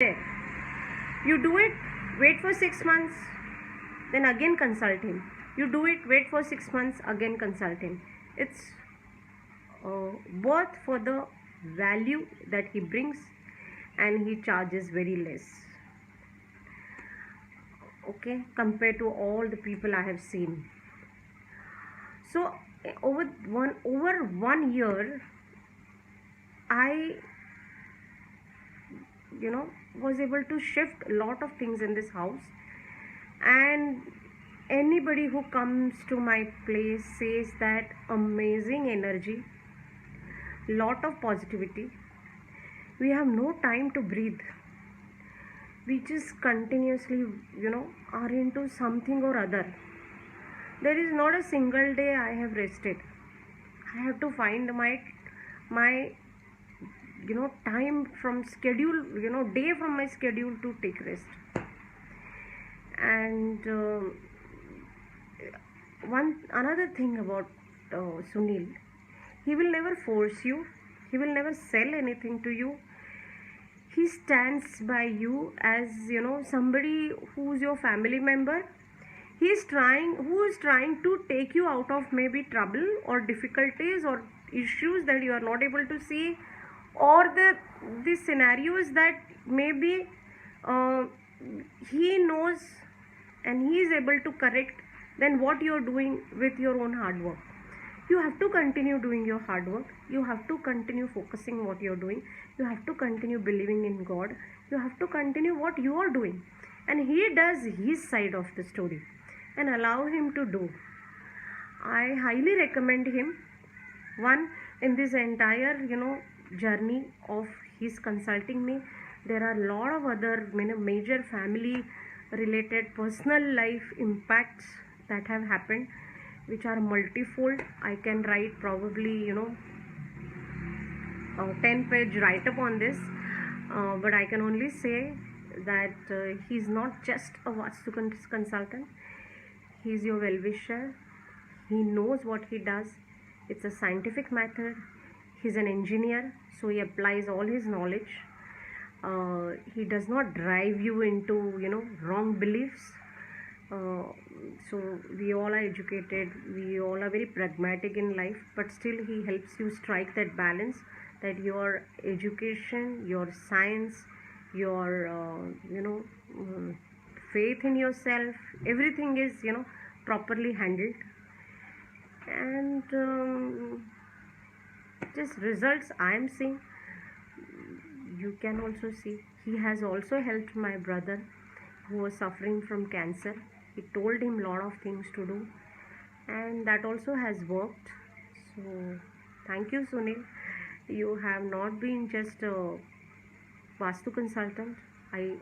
there. You do it, wait for 6 months, then again consult him. You do it, wait for 6 months, again consult him. It's worth for the value that he brings, and he charges very less, okay, compared to all the people I have seen. So over one year, I was able to shift a lot of things in this house, and anybody who comes to my place says that amazing energy, lot of positivity. We have no time to breathe. We just continuously are into something or other. There is not a single day I have rested. I have to find my time from schedule, day from my schedule to take rest. And another thing about Sunil, he will never force you, he will never sell anything to you. He stands by you as somebody who's your family member. Who is trying to take you out of maybe trouble or difficulties or issues that you are not able to see, or the scenarios that maybe he knows and he is able to correct than what you are doing with your own hard work. You have to continue doing your hard work. You have to continue focusing what you are doing. You have to continue believing in God. You have to continue what you are doing, and he does his side of the story, and allow him to do. I highly recommend him. One, in this entire journey of his consulting me, there are a lot of other major family related personal life impacts that have happened, which are multifold. I can write probably 10-page write-up on this, but I can only say that he's not just a Vastu consultant. He's your well-wisher. He knows what he does. It's a scientific method. He's an engineer, so he applies all his knowledge. He does not drive you into wrong beliefs. So we all are educated, we all are very pragmatic in life, but still he helps you strike that balance, that your education, your science, your faith in yourself, everything is properly handled, and just results I am seeing, you can also see. He has also helped my brother who was suffering from cancer. He told him a lot of things to do, and that also has worked. So thank you, Sunil. You have not been just a Vastu consultant. As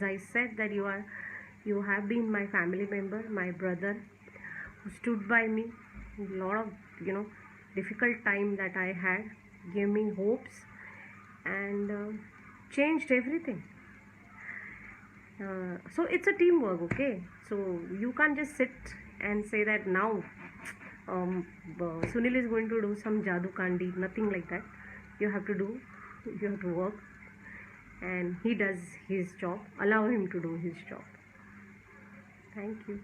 I said, that you have been my family member, my brother, who stood by me in a lot of difficult time that I had, gave me hopes, and changed everything. So it's a teamwork, okay? So you can't just sit and say that now Sunil is going to do some jadoo kandi, nothing like that. You have to work, and he does his job. Allow him to do his job. Thank you.